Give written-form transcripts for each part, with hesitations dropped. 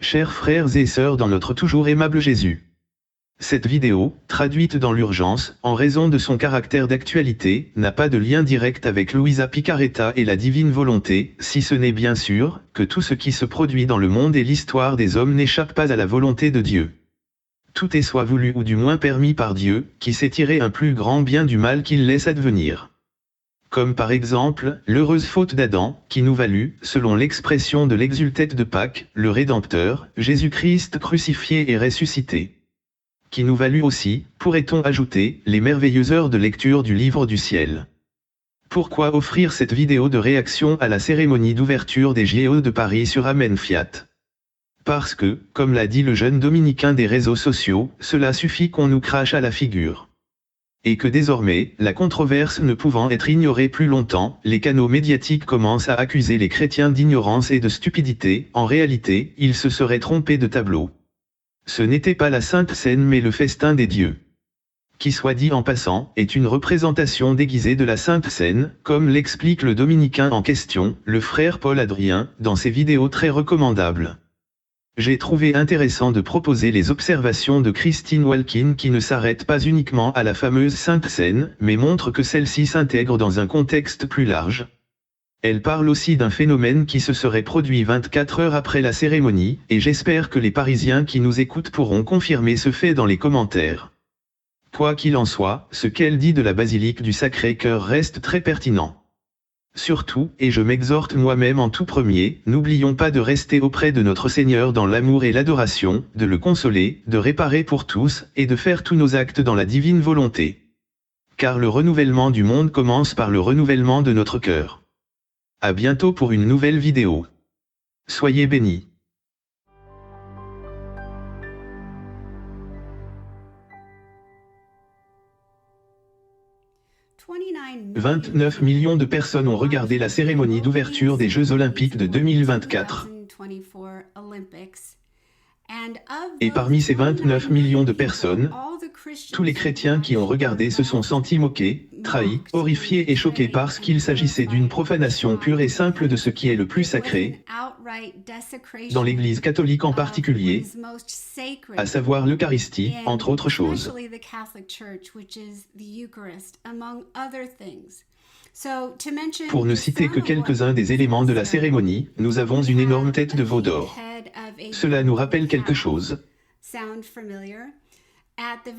Chers frères et sœurs dans notre toujours aimable Jésus. Cette vidéo, traduite dans l'urgence, en raison de son caractère d'actualité, n'a pas de lien direct avec Luisa Picaretta et la divine volonté, si ce n'est bien sûr, que tout ce qui se produit dans le monde et l'histoire des hommes n'échappe pas à la volonté de Dieu. Tout est soit voulu ou du moins permis par Dieu, qui sait tirer un plus grand bien du mal qu'il laisse advenir. Comme par exemple, l'heureuse faute d'Adam, qui nous valut, selon l'expression de l'exultète de Pâques, le Rédempteur, Jésus-Christ crucifié et ressuscité. Qui nous valut aussi, pourrait-on ajouter, les merveilleuses heures de lecture du livre du ciel. Pourquoi offrir cette vidéo de réaction à la cérémonie d'ouverture des JO de Paris sur Amen Fiat? Parce que, comme l'a dit le jeune dominicain des réseaux sociaux, cela suffit qu'on nous crache à la figure. Et que désormais, la controverse ne pouvant être ignorée plus longtemps, les canaux médiatiques commencent à accuser les chrétiens d'ignorance et de stupidité. En réalité, ils se seraient trompés de tableau. Ce n'était pas la Sainte Seine mais le festin des dieux. Qui soit dit en passant, est une représentation déguisée de la Sainte Seine, comme l'explique le dominicain en question, le frère Paul Adrien, dans ses vidéos très recommandables. J'ai trouvé intéressant de proposer les observations de Christine Walkin qui ne s'arrêtent pas uniquement à la fameuse Sainte Seine, mais montrent que celle-ci s'intègre dans un contexte plus large. Elle parle aussi d'un phénomène qui se serait produit 24 heures après la cérémonie, et j'espère que les Parisiens qui nous écoutent pourront confirmer ce fait dans les commentaires. Quoi qu'il en soit, ce qu'elle dit de la basilique du Sacré-Cœur reste très pertinent. Surtout, et je m'exhorte moi-même en tout premier, n'oublions pas de rester auprès de notre Seigneur dans l'amour et l'adoration, de le consoler, de réparer pour tous, et de faire tous nos actes dans la divine volonté. Car le renouvellement du monde commence par le renouvellement de notre cœur. À bientôt pour une nouvelle vidéo. Soyez bénis. « 29 millions de personnes ont regardé la cérémonie d'ouverture des Jeux Olympiques de 2024. Et parmi ces 29 millions de personnes, tous les chrétiens qui ont regardé se sont sentis moqués, trahis, horrifiés et choqués parce qu'il s'agissait d'une profanation pure et simple de ce qui est le plus sacré, dans l'Église catholique en particulier, à savoir l'Eucharistie, entre autres choses. Pour ne citer que quelques-uns des éléments de la cérémonie, nous avons une énorme tête de veau d'or. Cela nous rappelle quelque chose.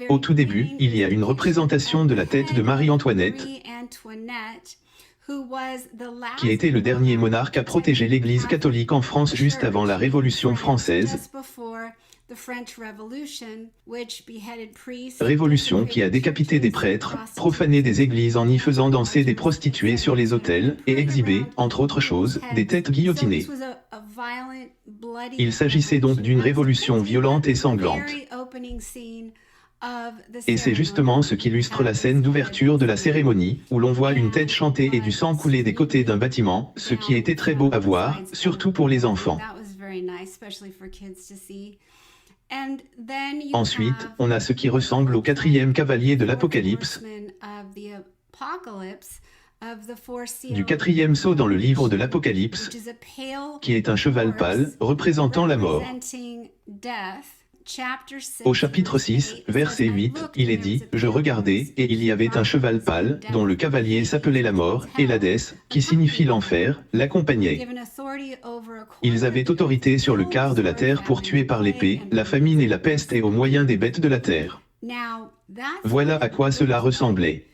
Au tout début, il y a une représentation de la tête de Marie-Antoinette, qui était le dernier monarque à protéger l'Église catholique en France juste avant la Révolution française. Révolution qui a décapité des prêtres, profané des églises en y faisant danser des prostituées sur les autels, et exhibé, entre autres choses, des têtes guillotinées. Il s'agissait donc d'une révolution violente et sanglante. Et c'est justement ce qu'illustre la scène d'ouverture de la cérémonie, où l'on voit une tête chantée et du sang couler des côtés d'un bâtiment, ce qui était très beau à voir, surtout pour les enfants. Ensuite, on a ce qui ressemble au 4e cavalier de l'Apocalypse, du 4e sceau dans le livre de l'Apocalypse, qui est un cheval pâle, représentant la mort. Au chapitre 6, verset 8, il est dit, « Je regardais, et il y avait un cheval pâle, dont le cavalier s'appelait la mort, et l'Hadès, qui signifie l'enfer, l'accompagnait. Ils avaient autorité sur le quart de la terre pour tuer par l'épée, la famine et la peste et au moyen des bêtes de la terre. » Voilà à quoi cela ressemblait.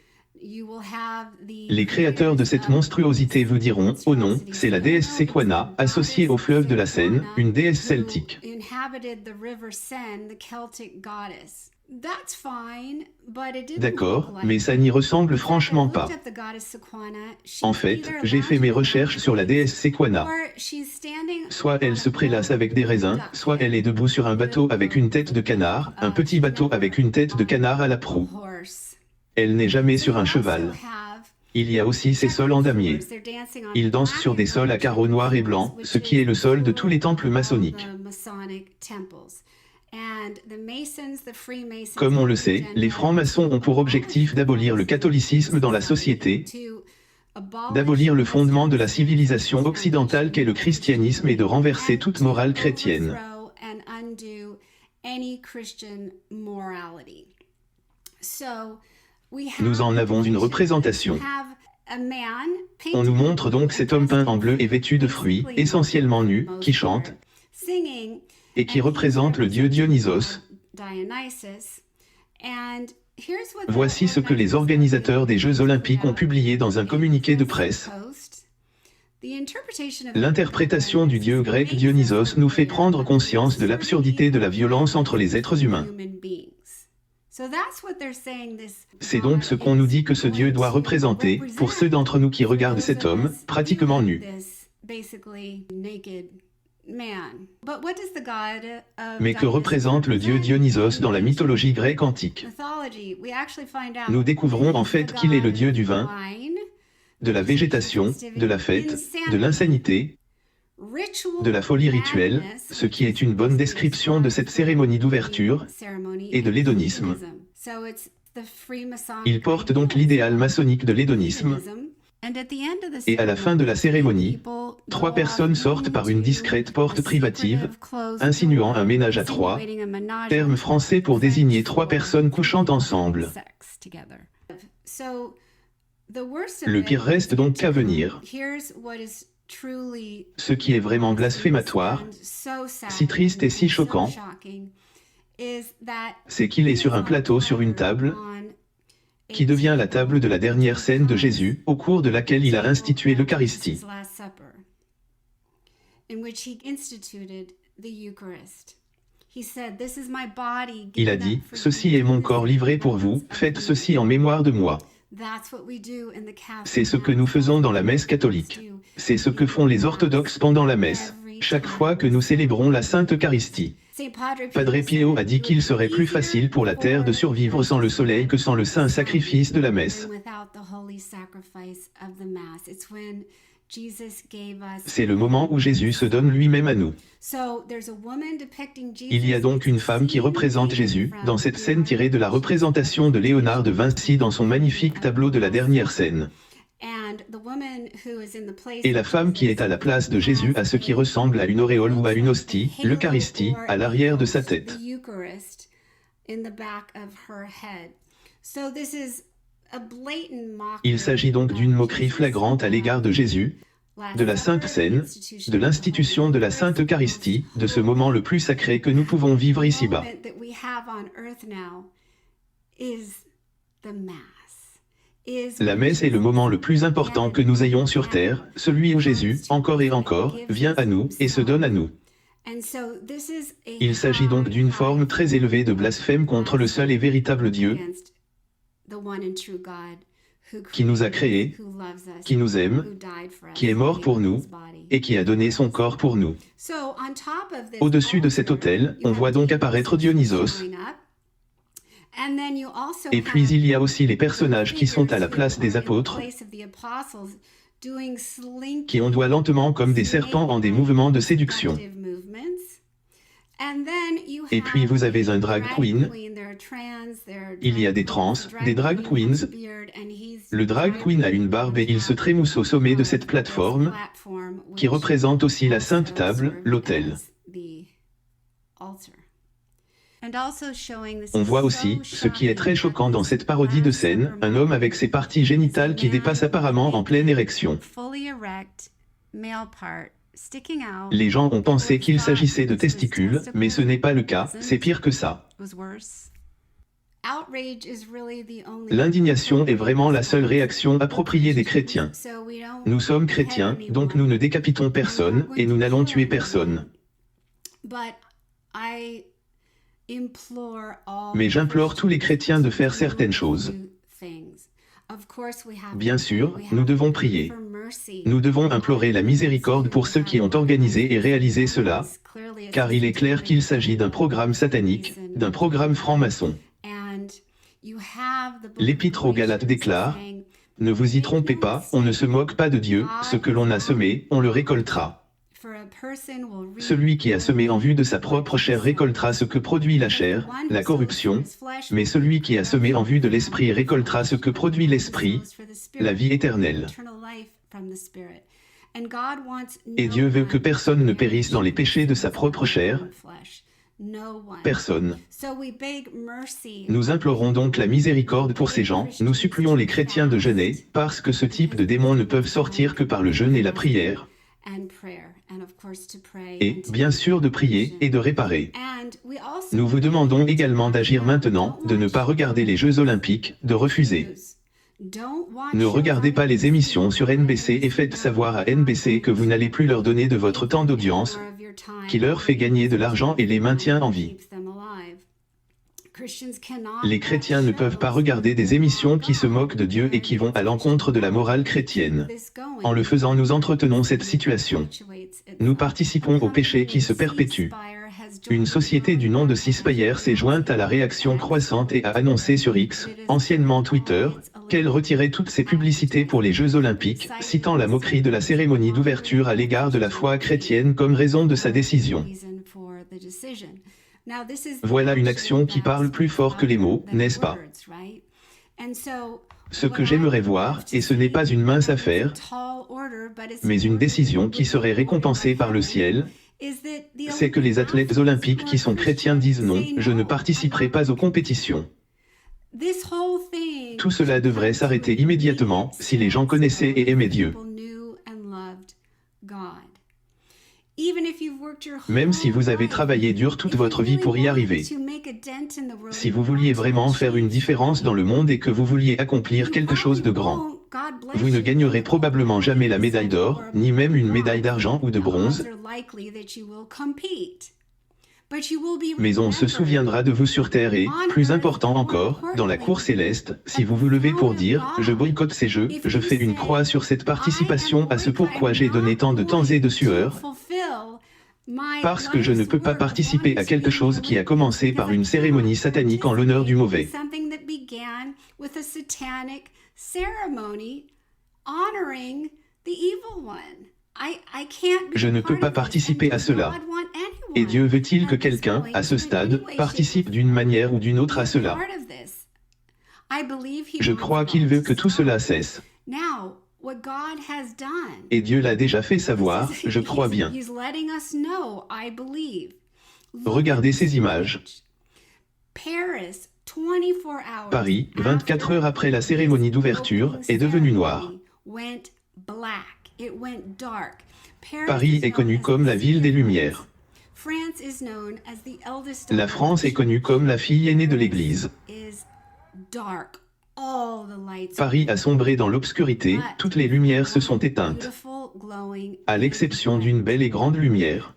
Les créateurs de cette monstruosité vous diront, « Oh non, c'est la déesse Sequana, associée au fleuve de la Seine, une déesse celtique. » D'accord, mais ça n'y ressemble franchement pas. En fait, j'ai fait mes recherches sur la déesse Sequana. Soit elle se prélasse avec des raisins, soit elle est debout sur un bateau avec une tête de canard, un petit bateau avec une tête de canard à la proue. Elle n'est jamais sur un cheval. Il y a aussi ces sols en damier. Ils dansent sur des sols à carreaux noirs et blancs, ce qui est le sol de tous les temples maçonniques. Comme on le sait, les francs-maçons ont pour objectif d'abolir le catholicisme dans la société, d'abolir le fondement de la civilisation occidentale qu'est le christianisme et de renverser toute morale chrétienne. Nous en avons une représentation. On nous montre donc cet homme peint en bleu et vêtu de fruits, essentiellement nu, qui chante, et qui représente le dieu Dionysos. Voici ce que les organisateurs des Jeux Olympiques ont publié dans un communiqué de presse. L'interprétation du dieu grec Dionysos nous fait prendre conscience de l'absurdité de la violence entre les êtres humains. C'est donc ce qu'on nous dit que ce dieu doit représenter, pour ceux d'entre nous qui regardent cet homme, pratiquement nu. Mais que représente le dieu Dionysos dans la mythologie grecque antique? Nous découvrons en fait qu'il est le dieu du vin, de la végétation, de la fête, de l'insanité, de la folie rituelle, ce qui est une bonne description de cette cérémonie d'ouverture, et de l'hédonisme. Il porte donc l'idéal maçonnique de l'hédonisme, et à la fin de la cérémonie, 3 personnes sortent par une discrète porte privative, insinuant un ménage à 3, terme français pour désigner 3 personnes couchant ensemble. Le pire reste donc qu'à venir. Ce qui est vraiment blasphématoire, si triste et si choquant, c'est qu'il est sur un plateau sur une table, qui devient la table de la dernière scène de Jésus, au cours de laquelle il a institué l'Eucharistie. Il a dit, « Ceci est mon corps livré pour vous, faites ceci en mémoire de moi. » C'est ce que nous faisons dans la messe catholique. C'est ce que font les orthodoxes pendant la messe, chaque fois que nous célébrons la Sainte Eucharistie. Padre Pio a dit qu'il serait plus facile pour la terre de survivre sans le soleil que sans le saint sacrifice de la messe. C'est le moment où Jésus se donne lui-même à nous. Il y a donc une femme qui représente Jésus, dans cette scène tirée de la représentation de Léonard de Vinci dans son magnifique tableau de la dernière scène. Et la femme qui est à la place de Jésus a ce qui ressemble à une auréole ou à une hostie, l'Eucharistie, à l'arrière de sa tête. Il s'agit donc d'une moquerie flagrante à l'égard de Jésus, de la Sainte Seine, de l'institution de la Sainte Eucharistie, de ce moment le plus sacré que nous pouvons vivre ici-bas. La messe est le moment le plus important que nous ayons sur terre, celui où Jésus, encore et encore, vient à nous et se donne à nous. Il s'agit donc d'une forme très élevée de blasphème contre le seul et véritable Dieu, qui nous a créés, qui nous aime, qui est mort pour nous, et qui a donné son corps pour nous. Au-dessus de cet autel, on voit donc apparaître Dionysos. Et puis il y a aussi les personnages qui sont à la place des apôtres, qui ondoient lentement comme des serpents en des mouvements de séduction. Et puis vous avez un drag queen. Il y a des trans, des drag queens. Le drag queen a une barbe et il se trémousse au sommet de cette plateforme, qui représente aussi la Sainte Table, l'autel. On voit aussi, ce qui est très choquant dans cette parodie de scène, un homme avec ses parties génitales qui dépassent apparemment en pleine érection. Les gens ont pensé qu'il s'agissait de testicules, mais ce n'est pas le cas, c'est pire que ça. L'indignation est vraiment la seule réaction appropriée des chrétiens. Nous sommes chrétiens, donc nous ne décapitons personne, et nous n'allons tuer personne. Mais j'implore tous les chrétiens de faire certaines choses. Bien sûr, nous devons prier. Nous devons implorer la miséricorde pour ceux qui ont organisé et réalisé cela, car il est clair qu'il s'agit d'un programme satanique, d'un programme franc-maçon. L'Épître aux Galates déclare « Ne vous y trompez pas, on ne se moque pas de Dieu, ce que l'on a semé, on le récoltera. » Celui qui a semé en vue de sa propre chair récoltera ce que produit la chair, la corruption, mais celui qui a semé en vue de l'esprit récoltera ce que produit l'esprit, la vie éternelle. Et Dieu veut que personne ne périsse dans les péchés de sa propre chair, Personne. Nous implorons donc la miséricorde pour ces gens, nous supplions les chrétiens de jeûner, parce que ce type de démons ne peuvent sortir que par le jeûne et la prière, et, bien sûr, de prier et de réparer. Nous vous demandons également d'agir maintenant, de ne pas regarder les Jeux Olympiques, de refuser. Ne regardez pas les émissions sur NBC et faites savoir à NBC que vous n'allez plus leur donner de votre temps d'audience, qui leur fait gagner de l'argent et les maintient en vie. Les chrétiens ne peuvent pas regarder des émissions qui se moquent de Dieu et qui vont à l'encontre de la morale chrétienne. En le faisant, nous entretenons cette situation. Nous participons au péché qui se perpétue. Une société du nom de C-Spire s'est jointe à la réaction croissante et a annoncé sur X, anciennement Twitter, qu'elle retirait toutes ses publicités pour les Jeux Olympiques, citant la moquerie de la cérémonie d'ouverture à l'égard de la foi chrétienne comme raison de sa décision. Voilà une action qui parle plus fort que les mots, n'est-ce pas? Ce que j'aimerais voir, et ce n'est pas une mince affaire, mais une décision qui serait récompensée par le ciel, c'est que les athlètes olympiques qui sont chrétiens disent non, je ne participerai pas aux compétitions. Tout cela devrait s'arrêter immédiatement si les gens connaissaient et aimaient Dieu. Même si vous avez travaillé dur toute votre vie pour y arriver, si vous vouliez vraiment faire une différence dans le monde et que vous vouliez accomplir quelque chose de grand, vous ne gagnerez probablement jamais la médaille d'or, ni même une médaille d'argent ou de bronze, mais on se souviendra de vous sur Terre et, plus important encore, dans la cour céleste, si vous vous levez pour dire « Je boycotte ces jeux, je fais une croix sur cette participation à ce pourquoi j'ai donné tant de temps et de sueur », parce que je ne peux pas participer à quelque chose qui a commencé par une cérémonie satanique en l'honneur du mauvais. Je ne peux pas participer à cela. Et Dieu veut-il que quelqu'un, à ce stade, participe d'une manière ou d'une autre à cela? Je crois qu'il veut que tout cela cesse. Et Dieu l'a déjà fait savoir, je crois bien. Regardez ces images. Paris, 24 heures après la cérémonie d'ouverture, est devenu noir. Paris est connu comme la ville des Lumières. La France est connue comme la fille aînée de l'Église. Paris a sombré dans l'obscurité, toutes les lumières se sont éteintes, à l'exception d'une belle et grande lumière.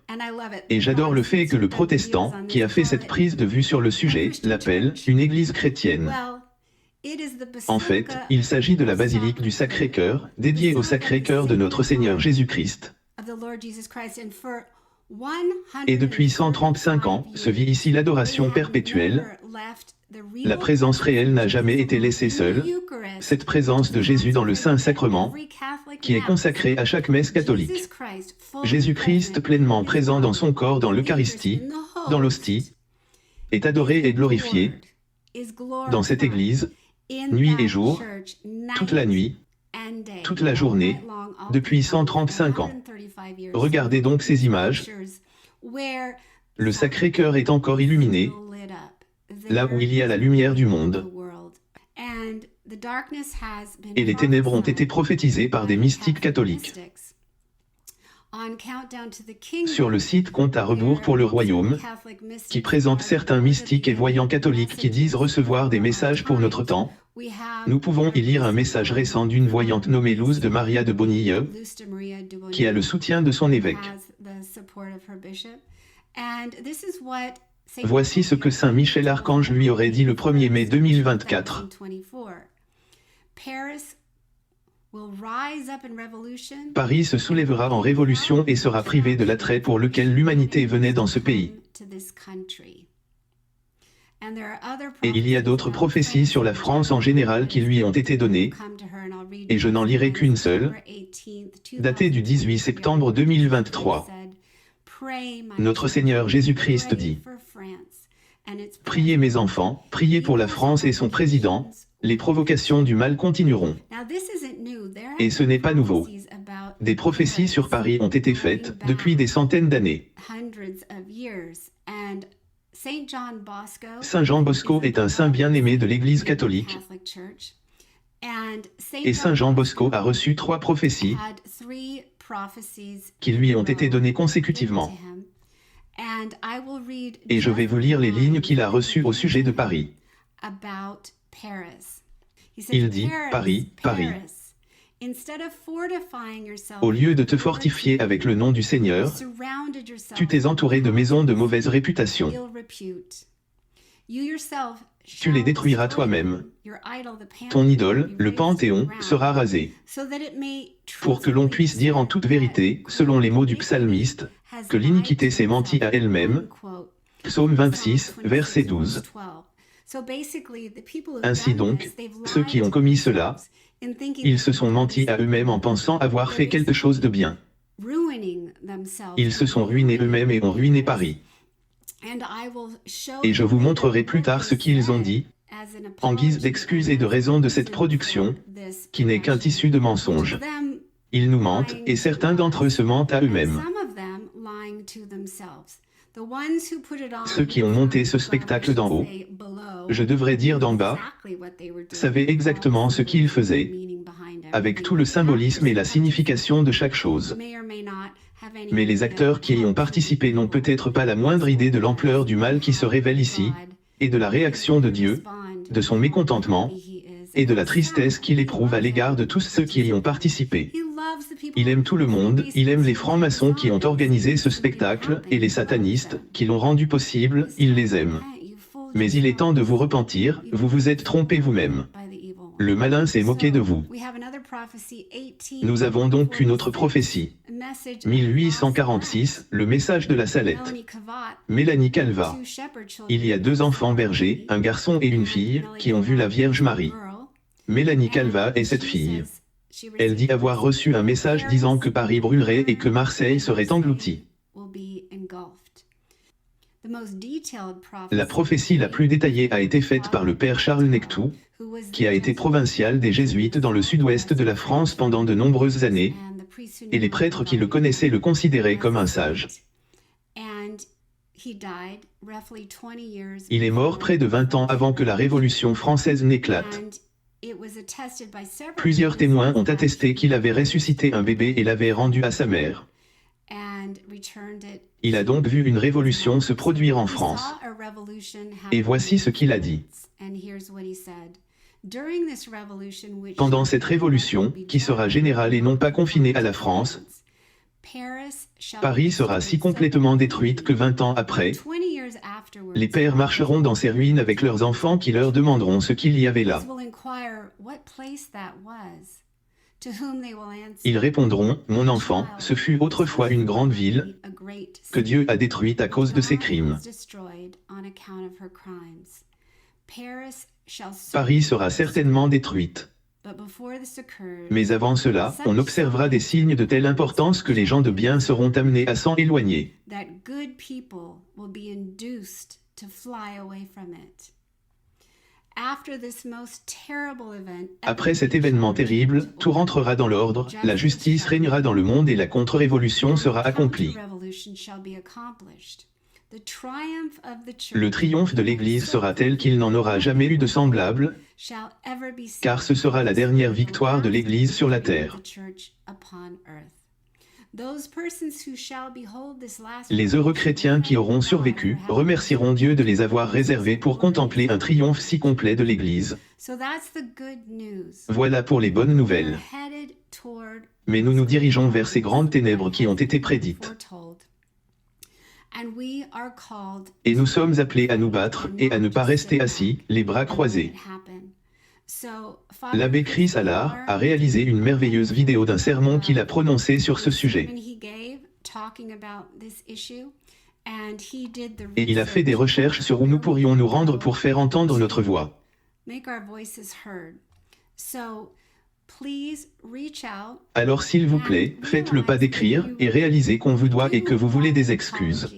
Et j'adore le fait que le protestant, qui a fait cette prise de vue sur le sujet, l'appelle une église chrétienne. En fait, il s'agit de la basilique du Sacré-Cœur, dédiée au Sacré-Cœur de notre Seigneur Jésus-Christ. Et depuis 135 ans, se vit ici l'adoration perpétuelle. La présence réelle n'a jamais été laissée seule, cette présence de Jésus dans le Saint-Sacrement, qui est consacrée à chaque messe catholique. Jésus-Christ pleinement présent dans son corps dans l'Eucharistie, dans l'hostie, est adoré et glorifié dans cette église, nuit et jour, toute la nuit, toute la journée, depuis 135 ans. Regardez donc ces images. Le Sacré-Cœur est encore illuminé, là où il y a la lumière du monde. Et les ténèbres ont été prophétisées par des mystiques catholiques. Sur le site Compte à rebours pour le royaume, qui présente certains mystiques et voyants catholiques qui disent recevoir des messages pour notre temps, nous pouvons y lire un message récent d'une voyante nommée Luz de Maria de Bonille, qui a le soutien de son évêque. Voici ce que Saint Michel Archange lui aurait dit le 1er mai 2024. Paris se soulèvera en révolution et sera privé de l'attrait pour lequel l'humanité venait dans ce pays. Et il y a d'autres prophéties sur la France en général qui lui ont été données, et je n'en lirai qu'une seule, datée du 18 septembre 2023. Notre Seigneur Jésus-Christ dit « Priez mes enfants, priez pour la France et son président, les provocations du mal continueront. » Et ce n'est pas nouveau. Des prophéties sur Paris ont été faites depuis des centaines d'années. Saint Jean Bosco est un saint bien-aimé de l'Église catholique, et Saint Jean Bosco a reçu 3 prophéties qui lui ont été données consécutivement. Et je vais vous lire les lignes qu'il a reçues au sujet de Paris. Il dit, Paris, Paris. Au lieu de te fortifier avec le nom du Seigneur, tu t'es entouré de maisons de mauvaise réputation. Tu les détruiras toi-même. Ton idole, le Panthéon, sera rasé. Pour que l'on puisse dire en toute vérité, selon les mots du psalmiste, que l'iniquité s'est mentie à elle-même. Psaume 26, verset 12. Ainsi donc, ceux qui ont commis cela, ils se sont mentis à eux-mêmes en pensant avoir fait quelque chose de bien. Ils se sont ruinés eux-mêmes et ont ruiné Paris. Et je vous montrerai plus tard ce qu'ils ont dit, en guise d'excuse et de raison de cette production, qui n'est qu'un tissu de mensonges. Ils nous mentent, et certains d'entre eux se mentent à eux-mêmes. Ceux qui ont monté ce spectacle d'en haut, je devrais dire d'en bas, savaient exactement ce qu'ils faisaient, avec tout le symbolisme et la signification de chaque chose. Mais les acteurs qui y ont participé n'ont peut-être pas la moindre idée de l'ampleur du mal qui se révèle ici, et de la réaction de Dieu, de son mécontentement, et de la tristesse qu'il éprouve à l'égard de tous ceux qui y ont participé. Il aime tout le monde, il aime les francs-maçons qui ont organisé ce spectacle, et les satanistes, qui l'ont rendu possible, il les aime. Mais il est temps de vous repentir, vous vous êtes trompé vous-même. Le malin s'est moqué de vous. Nous avons donc une autre prophétie. 1846, le message de la Salette. Mélanie Calva. Il y a 2 enfants bergers, un garçon et une fille, qui ont vu la Vierge Marie. Mélanie Calva est cette fille. Elle dit avoir reçu un message disant que Paris brûlerait et que Marseille serait engloutie. La prophétie la plus détaillée a été faite par le père Charles Nectou, qui a été provincial des Jésuites dans le sud-ouest de la France pendant de nombreuses années, et les prêtres qui le connaissaient le considéraient comme un sage. Il est mort près de 20 ans avant que la Révolution française n'éclate. Plusieurs témoins ont attesté qu'il avait ressuscité un bébé et l'avait rendu à sa mère. Il a donc vu une révolution se produire en France. Et voici ce qu'il a dit. Pendant cette révolution, qui sera générale et non pas confinée à la France, Paris sera si complètement détruite que 20 ans après, les pères marcheront dans ces ruines avec leurs enfants qui leur demanderont ce qu'il y avait là. Ils répondront, mon enfant, ce fut autrefois une grande ville que Dieu a détruite à cause de ses crimes. Paris sera certainement détruite. Mais avant cela, on observera des signes de telle importance que les gens de bien seront amenés à s'en éloigner. Après cet événement terrible, tout rentrera dans l'ordre, la justice régnera dans le monde et la contre-révolution sera accomplie. Le triomphe de l'Église sera tel qu'il n'en aura jamais eu de semblable, car ce sera la dernière victoire de l'Église sur la terre. Les heureux chrétiens qui auront survécu remercieront Dieu de les avoir réservés pour contempler un triomphe si complet de l'Église. Voilà pour les bonnes nouvelles. Mais nous nous dirigeons vers ces grandes ténèbres qui ont été prédites. Et nous sommes appelés à nous battre et à ne pas rester assis, les bras croisés. L'abbé Chris Allard a réalisé une merveilleuse vidéo d'un sermon qu'il a prononcé sur ce sujet. Et il a fait des recherches sur où nous pourrions nous rendre pour faire entendre notre voix. Alors s'il vous plaît, faites le pas d'écrire et réalisez qu'on vous doit et que vous voulez des excuses.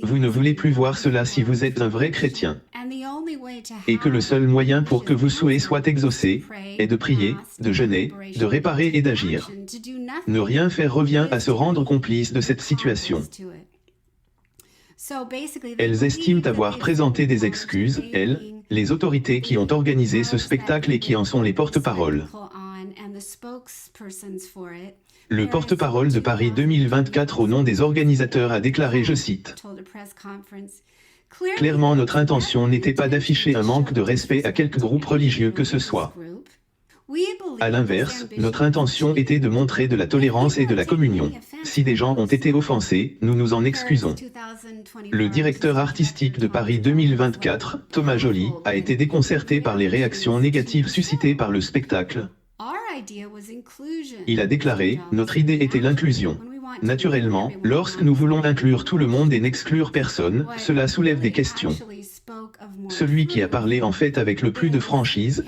Vous ne voulez plus voir cela si vous êtes un vrai chrétien. Et que le seul moyen pour que vos souhaits soient exaucés est de prier, de jeûner, de réparer et d'agir. Ne rien faire revient à se rendre complice de cette situation. Elles estiment avoir présenté des excuses, elles, les autorités qui ont organisé ce spectacle et qui en sont les porte-paroles. Le porte-parole de Paris 2024 au nom des organisateurs a déclaré, je cite, « Clairement, notre intention n'était pas d'afficher un manque de respect à quelque groupe religieux que ce soit. À l'inverse, notre intention était de montrer de la tolérance et de la communion. Si des gens ont été offensés, nous nous en excusons. » Le directeur artistique de Paris 2024, Thomas Joly, a été déconcerté par les réactions négatives suscitées par le spectacle. Il a déclaré « Notre idée était l'inclusion. Naturellement, lorsque nous voulons inclure tout le monde et n'exclure personne, cela soulève des questions. Celui qui a parlé en fait avec le plus de franchise,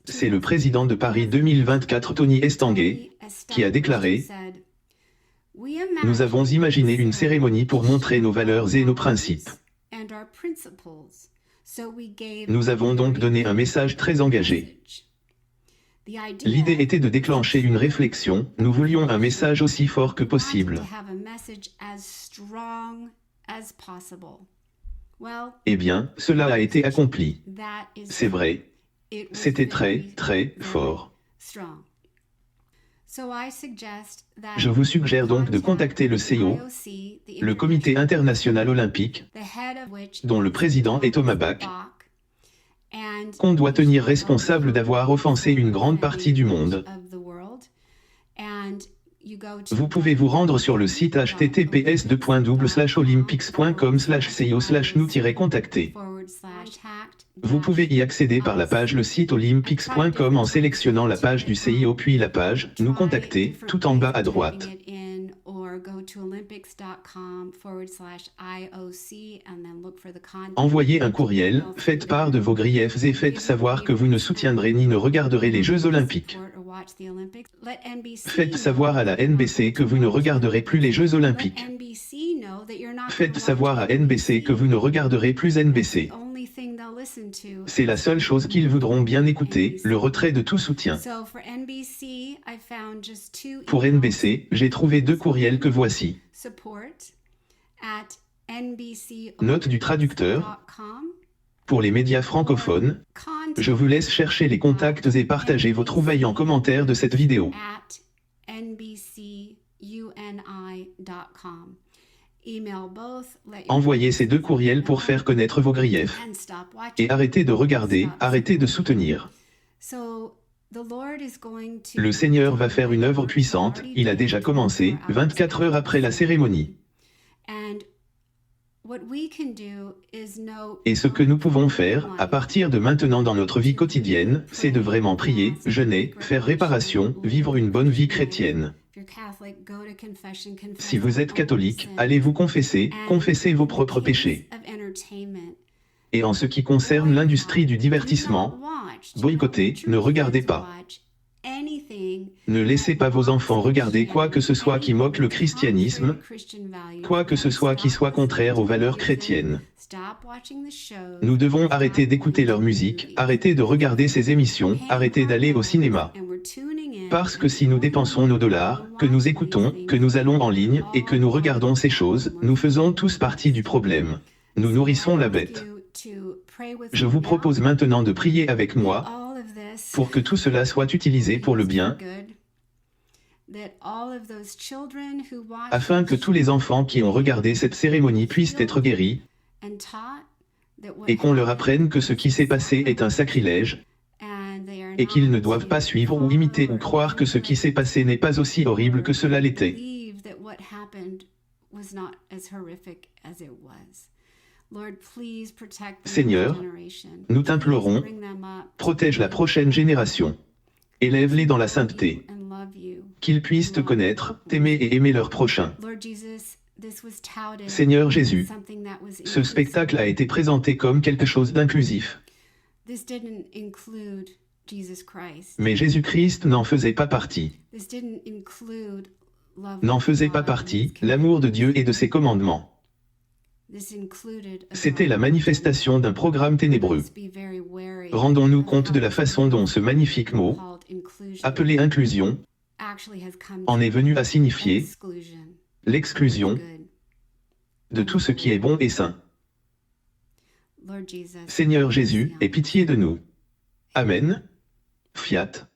c'est le président de Paris 2024 Tony Estanguet, qui a déclaré « Nous avons imaginé une cérémonie pour montrer nos valeurs et nos principes. Nous avons donc donné un message très engagé. L'idée était de déclencher une réflexion, nous voulions un message aussi fort que possible. Eh bien, cela a été accompli. C'est vrai. C'était très, très fort. Je vous suggère donc de contacter le CIO, le Comité international olympique, dont le président est Thomas Bach, qu'on doit tenir responsable d'avoir offensé une grande partie du monde. Vous pouvez vous rendre sur le site https://olympics.com/cio/nous-contacter. Vous pouvez y accéder par la page le site olympics.com en sélectionnant la page du CIO puis la page « Nous contacter » tout en bas à droite. Envoyez un courriel, faites part de vos griefs et faites savoir que vous ne soutiendrez ni ne regarderez les Jeux Olympiques. Faites savoir à la NBC que vous ne regarderez plus les Jeux Olympiques. Faites savoir à NBC que vous ne regarderez plus NBC. C'est la seule chose qu'ils voudront bien écouter, le retrait de tout soutien. Pour NBC, j'ai trouvé 2 courriels que voici. Note du traducteur. Pour les médias francophones, je vous laisse chercher les contacts et partager vos trouvailles en commentaire de cette vidéo. Envoyez ces 2 courriels pour faire connaître vos griefs. Et arrêtez de regarder, arrêtez de soutenir. Le Seigneur va faire une œuvre puissante, il a déjà commencé, 24 heures après la cérémonie. Et ce que nous pouvons faire, à partir de maintenant dans notre vie quotidienne, c'est de vraiment prier, jeûner, faire réparation, vivre une bonne vie chrétienne. Si vous êtes catholique, allez vous confesser, confessez vos propres péchés. Et en ce qui concerne l'industrie du divertissement, boycottez, ne regardez pas. Ne laissez pas vos enfants regarder quoi que ce soit qui moque le christianisme, quoi que ce soit qui soit contraire aux valeurs chrétiennes. Nous devons arrêter d'écouter leur musique, arrêter de regarder ces émissions, arrêter d'aller au cinéma. Parce que si nous dépensons nos dollars, que nous écoutons, que nous allons en ligne et que nous regardons ces choses, nous faisons tous partie du problème. Nous nourrissons la bête. Je vous propose maintenant de prier avec moi pour que tout cela soit utilisé pour le bien, afin que tous les enfants qui ont regardé cette cérémonie puissent être guéris et qu'on leur apprenne que ce qui s'est passé est un sacrilège et qu'ils ne doivent pas suivre ou imiter ou croire que ce qui s'est passé n'est pas aussi horrible que cela l'était. Seigneur, nous t'implorons, protège la prochaine génération. Élève-les dans la sainteté. Qu'ils puissent te connaître, t'aimer et aimer leur prochain. Seigneur Jésus, ce spectacle a été présenté comme quelque chose d'inclusif. Mais Jésus-Christ n'en faisait pas partie. N'en faisait pas partie, l'amour de Dieu et de ses commandements. C'était la manifestation d'un programme ténébreux. Rendons-nous compte de la façon dont ce magnifique mot, appelé inclusion, en est venu à signifier l'exclusion de tout ce qui est bon et saint. Lord Jesus, Seigneur Jésus, aie pitié de nous. Amen. Fiat.